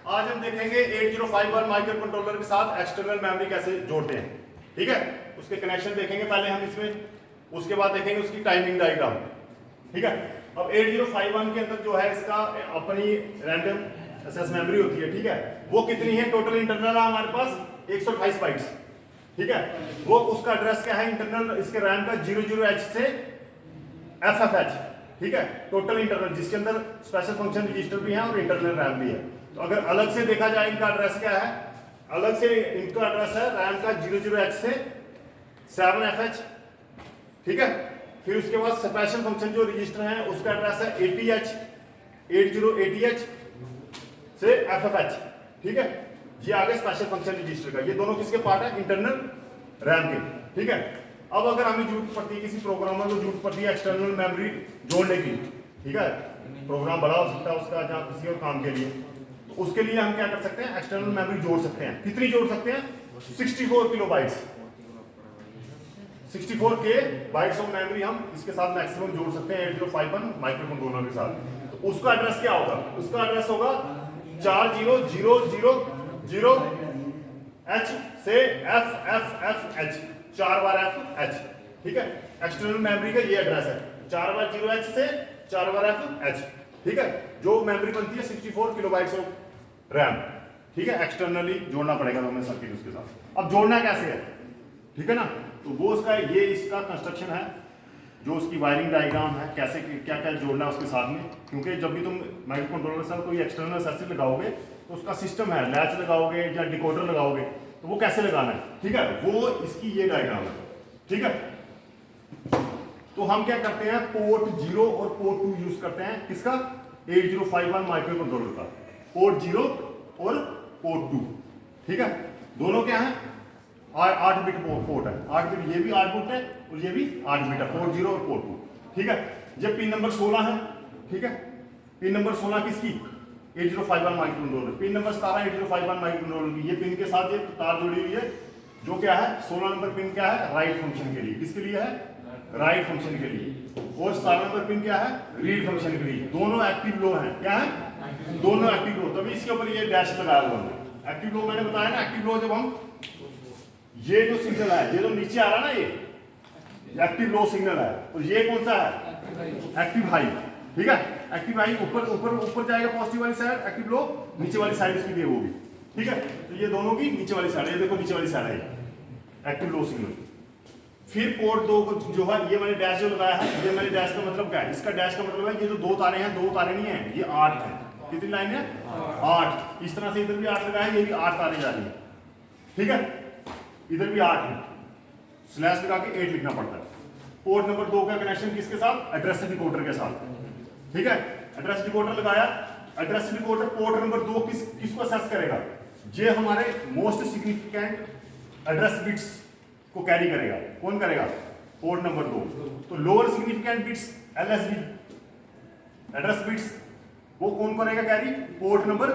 आज हम देखेंगे 8051 माइक्रो कंट्रोलर के साथ एक्सटर्नल मेमोरी कैसे जोड़ते हैं। ठीक है, उसके कनेक्शन देखेंगे पहले हम इसमें, उसके बाद देखेंगे उसकी टाइमिंग डायग्राम। ठीक है, अब 8051 के अंदर जो है इसका अपनी रैंडम एक्सेस मेमोरी होती है। ठीक है, वो कितनी है? टोटल इंटरनल है हमारे पास 128 बाइट्स। ठीक है, वो उसका एड्रेस क्या है इंटरनल इसके रैम का 00H से FFH। ठीक है, टोटल इंटरनल जिसके अंदर स्पेशल फंक्शन रजिस्टर भी है और इंटरनल रैम भी है। तो अगर अलग से देखा जाए इनका एड्रेस क्या है, अलग से इनका एड्रेस है रैम का 00H से 7FH। ठीक है, फिर उसके बाद स्पेशल फंक्शन जो रजिस्टर है उसका एड्रेस है 80H से FFH। ठीक है, ये आगे स्पेशल फंक्शन रजिस्टर का, ये दोनों किसके पार्ट है? इंटरनल रैम के। ठीक है, अब अगर हमें जरूरत पड़ती है, किसी प्रोग्रामर को जरूरत पड़ती है एक्सटर्नल मेमोरी जोड़ने की, ठीक है, प्रोग्राम बड़ा हो सकता है उसका या किसी और काम के लिए, तो उसके लिए हम क्या कर सकते हैं? एक्सटर्नल मेमोरी जोड़ सकते हैं। कितनी जोड़ सकते हैं? 64 किलोबाइट्स, 64 के बाइट्स ऑफ मेमोरी हम इसके साथ मैक्सिमम जोड़ सकते हैं 8051 माइक्रो कंट्रोलर के साथ। तो उसका एड्रेस क्या होगा? उसका एड्रेस होगा 40000H से FFFH, 4 बार FH। ठीक है, एक्सटर्नल मेमोरी का ये एड्रेस है 4 बार 0H से 4 बार FH। ठीक है, जो मेमोरी बनती है 64 किलोबाइट्स ऑफ रैम। ठीक है, एक्सटर्नली जोड़ना पड़ेगा हमें सर्किट उसके साथ। अब जोड़ना कैसे है? ठीक है ना, तो वो उसका ये इसका कंस्ट्रक्शन है, जो उसकी वायरिंग डायग्राम है, कैसे क्या क्या जोड़ना है उसके साथ में। क्योंकि जब भी तुम माइक्रो कंट्रोलर के साथ कोई एक्सटर्नल सर्किट लगाओगे तो उसका सिस्टम है, लैच लगाओगे या डिकोडर लगाओगे तो वो कैसे लगाना है। ठीक है, वो इसकी ये डायग्राम है। ठीक है, तो हम क्या करते हैं? पोर्ट 0 और पोर्ट 2 यूज करते हैं। किसका? 8051 माइक्रो कंट्रोलर का पोर्ट 0 और पोर्ट 2। ठीक है, दोनों क्या है? 8 बिट पोर्ट है, 8 बिट, ये भी 8 बिट है और ये भी 8 बिट है, पोर्ट 0 और पोर्ट 2। ठीक है, ये पिन नंबर 16 है। ठीक है, पिन नंबर 16 किसकी? 8051 micro controller. Pin number 17 8051 micro controller की। ये पिन के साथ ये तार जुड़ी हुई है, जो क्या है? 16 नंबर पिन क्या है? राइट फंक्शन के लिए। किसके लिए है? राइट फंक्शन के लिए। और 17 नंबर पिन क्या है? रीड फंक्शन के लिए। दोनों एक्टिव लो हैं। क्या है? दोनों एक्टिव लो, तभी इसके ऊपर ये डैश लगाया हुआ है। एक्टिव लो मैंने बताया ना, एक्टिव लो जब हम ये जो सिग्नल है, ये जो नीचे आ रहा है ना, ये एक्टिव लो सिग्नल है, और ये कौन सा है? Active high. ठीक है, एक्टिव हाई ऊपर ऊपर ऊपर जाएगा पॉजिटिव वाली साइड, एक्टिव लो नीचे वाली साइड इसके लिए होगी। ठीक है, तो ये दोनों की नीचे वाली साइड, ये देखो नीचे वाली साइड है एक्टिव लो सिग्नल। फिर पोर्ट 2 को जो है, ये मैंने डैश जो लगाया है, ये मैंने डैश का मतलब क्या है? इसका डैश का मतलब है ये जो 2 तारे हैं, 2 तारे नहीं है, ये 8 है। कितनी लाइन है? 8। इस तरह से इधर भी 8 लगाया, ये भी 8 तारे जा रही है। ठीक है, इधर भी 8 है, स्लैश लगा के 8 लिखना पड़ता है। पोर्ट नंबर 2 का कनेक्शन किसके साथ? एड्रेस डिकोडर के साथ। ठीक है, एड्रेस डिकोडर लगाया। एड्रेस डिकोडर पोर्ट नंबर 2 किसको असेस करेगा? ये हमारे मोस्ट सिग्निफिकेंट एड्रेस बिट्स को कैरी करेगा। कौन करेगा? Port number 2। तो lower significant bits LSB address bits वो कौन करेगा कैरी? Port number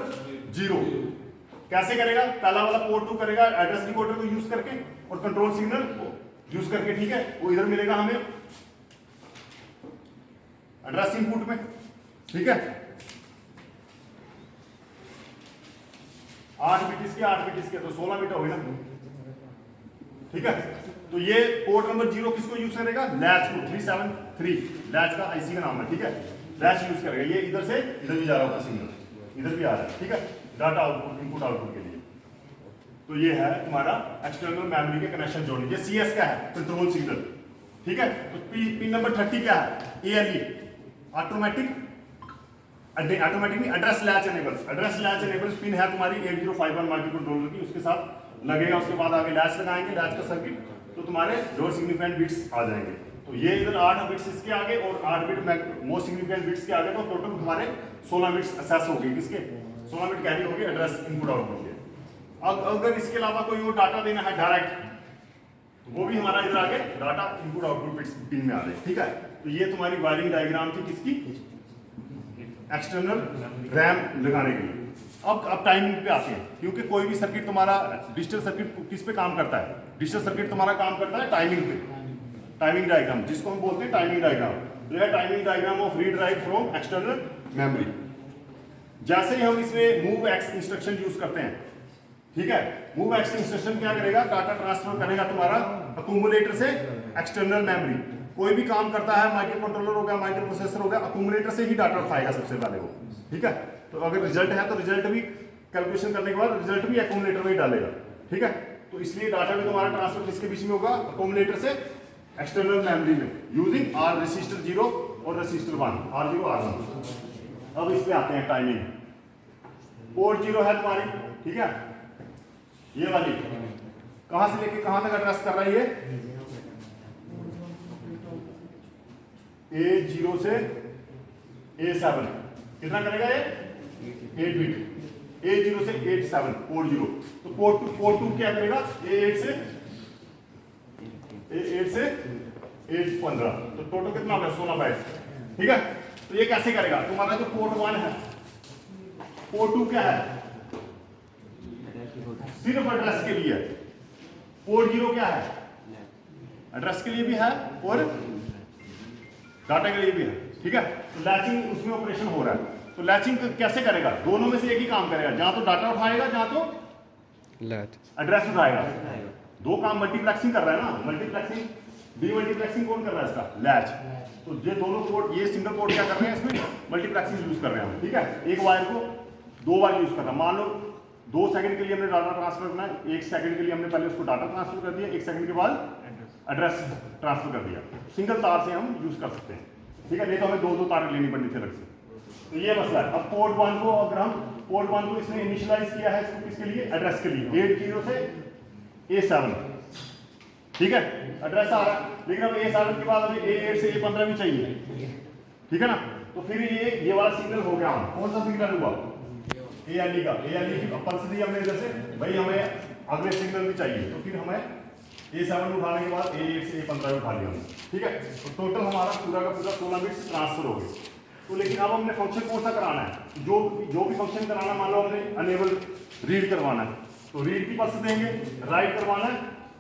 0। कैसे करेगा? पहला वाला पोर्ट 2 करेगा एड्रेस डिकोडर को यूज करके और कंट्रोल सिग्नल यूज करके। ठीक है, वो इधर मिलेगा हमें एड्रेस इनपुट में। ठीक है, 8 बिट इसके 8 बिट इसके, तो 16 बिट हो गई ना। ठीक है, तो ये पोर्ट नंबर 0 किसको यूज करेगा? लैच को, 373 लैच का IC का नाम है। ठीक है, लैच यूज करेगा। ये इधर से इधर भी जा रहा होगा सिग्नल, इधर भी आ रहा है। ठीक है, डाटा आउटपुट इनपुट आउटपुट के लिए। तो ये है तुम्हारा एक्सटर्नल मेमोरी के कनेक्शन जोड़ने। ये CS क्या है? Control signal. ठीक है, तो पिन नंबर 30 क्या है? ALE automatic address latch enable. Address latch enable pin है तुम्हारी 8051 माइक्रो कंट्रोलर की, उसके साथ लगेगा। उसके बाद आगे लैच लगाएंगे, लैच का सर्किट, तो तुम्हारे लोअर सिग्निफिकेंट बिट्स आ जाएंगे। तो ये इधर 8 बिट्स इसके आगे और 8 बिट मोस्ट सिग्निफिकेंट बिट्स के आगे, तो टोटल तुम्हारे 16 बिट्स असेस हो गए। किसके? 16 बिट कैरी हो गए एड्रेस इनपुट आउटपुट के। अब अगर इसके अलावा कोई और डाटा देना है डायरेक्ट, तो वो भी हमारा इधर आगे data input output bits pin में आ रहे हैं। ठीक है, तो ये तुम्हारी वायरिंग डायग्राम थी किसकी? एक्सटर्नल रैम लगाने के लिए। अब टाइमिंग पे आते हैं, क्योंकि कोई भी सर्किट तुम्हारा डिजिटल सर्किट किस पे काम करता है? डिजिटल सर्किट तुम्हारा काम करता है टाइमिंग पे। टाइमिंग डायग्राम जिसको हम बोलते हैं टाइमिंग डायग्राम। तो यह timing diagram of read write from external memory. जैसे ही हम इसमें मूव एक्स इंस्ट्रक्शन यूज करते हैं, ठीक है, मूव एक्स इंस्ट्रक्शन क्या करेगा, डाटा ट्रांसफर करेगा तुम्हारा अक्यूमुलेटर से एक्सटर्नल मेमोरी। कोई भी काम करता है, माइक्रो कंट्रोलर हो गया, माइक्रो प्रोसेसर हो गया, अक्यूमुलेटर से ही डाटा उठाएगा सबसे पहले वो, ठीक है। तो अगर रिजल्ट है तो रिजल्ट भी कैलकुलेशन करने के बाद रिजल्ट भी अक्यूमुलेटर में ही डालेगा, ठीक है। तो इसलिए डाटा भी तुम्हारा ट्रांसफर किसके बीच में होगा, अक्यूमुलेटर से एक्सटर्नल मेमोरी में, यूजिंग आर रजिस्टर 0 और रजिस्टर 1, R0 R1। अब इस पे आते हैं टाइमिंग। पोर्ट 0 है तुम्हारी, ठीक है, ये वाली कहां से लेके कहां तक एड्रेस कर रही है, A0 से A7, कितना करेगा ये 8 बिट, A0 से 87 पोर्ट 0। तो पोर्ट 2 क्या करेगा, A8 से 815, तो टोटल कितना होगा 16 बाइट, ठीक है। तो ये कैसे करेगा, तुम्हारा जो पोर्ट 1 है, पोर्ट 2 क्या है, सिर्फ एड्रेस के लिए, पोर्ट 0 क्या है, एड्रेस के लिए भी है और डाटा के लिए भी है, ठीक है। तो लैचिंग उसमें ऑपरेशन हो रहा है, तो लैचिंग कैसे करेगा, दोनों में से एक ही काम करेगा, जहां तो डाटा उठाएगा जहां तो एड्रेस उठाएगा। दो काम मल्टीप्लेक्सिंग कर रहा है ना, मल्टीप्लेक्सिंग, डीमल्टीप्लेक्सिंग कौन कर रहा है इसका, लैच। तो ये दोनों पोर्ट, ये सिंगल पोर्ट क्या कर रहे हैं, इसमें मल्टीप्लेक्सिंग यूज कर रहे हैं, ठीक है। एक वायर को 2 बार यूज करना, मान लो 2 सेकंड के लिए हमने डाटा ट्रांसफर करना है, 1 सेकंड के लिए हमने पहले उसको डाटा ट्रांसफर कर दिया, 1 सेकंड के बाद एड्रेस ट्रांसफर कर दिया। सिंगल तार से हम यूज कर सकते हैं, ठीक है, नहीं तो हमें 2 तार लेनी पड़नी थी अलग से। तो ये मसला है। अब पोर्ट 1 को, अगर हम पोर्ट 1 को इसने इनिशियलाइज किया है, इसको किसके लिए, एड्रेस के लिए, 80 से A7, ठीक है, एड्रेस आ रहा है। लेकिन अब A7 के बाद हमें A8 से A15 भी चाहिए, ठीक है ना। तो फिर ये वाला सिग्नल हो गया, कौन सा सिग्नल हुआ, ALE का, ALE की पल्स दी हमने इधर से, भाई हमें अगले सिग्नल भी चाहिए, तो फिर हमें A7 उठाने के बाद A8 से A15 उठा लिया हमने, ठीक है। तो टोटल हमारा पूरा का पूरा 16 बिट्स ट्रांसफर हो गए। तो लेकिन अब हमने फंक्शन कौन सा कराना है, जो भी फंक्शन कराना, मान लो हमने अनेबल रीड करवाना है तो रीड की पल्स देंगे, राइट करवाना है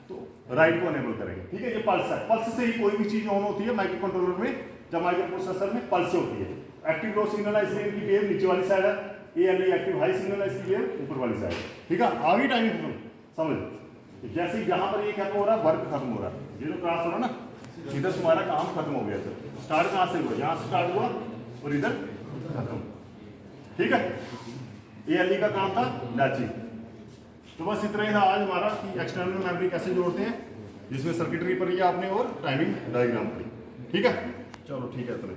तो राइट को अनेबल करेंगे, ठीक है। ये पल्स है, पल्स से ही कोई भी चीज ऑन होती है माइक्रो कंट्रोलर में, जब माइक्रो प्रोसेसर में पल्स होती है। एक्टिव लो सिग्नल है इसलिए इनकी वेव नीचे वाली साइड है, ALE एक्टिव हाई सिग्नल है इसकी वेव ऊपर वाली साइड है, ठीक है। आगे टाइमिंग समझ, जैसे यहाँ पर ये खत्म हो रहा है, वर्क खत्म हो रहा है, ये जो क्लास हो रहा है ना, इधर तुम्हारा काम खत्म हो गया सर। स्टार्ट कहाँ से हुआ, यहाँ से स्टार्ट हुआ और इधर खत्म, ठीक है। ALE का काम था लैचिंग। तो बस इतना ही था आज हमारा कि एक्सटर्नल मेमोरी कैसे जोड़ते हैं, जिसमें सर्किटरी पर ये आपने और टाइमिंग डायग्राम पढ़ी, ठीक है। चलो ठीक है इतना।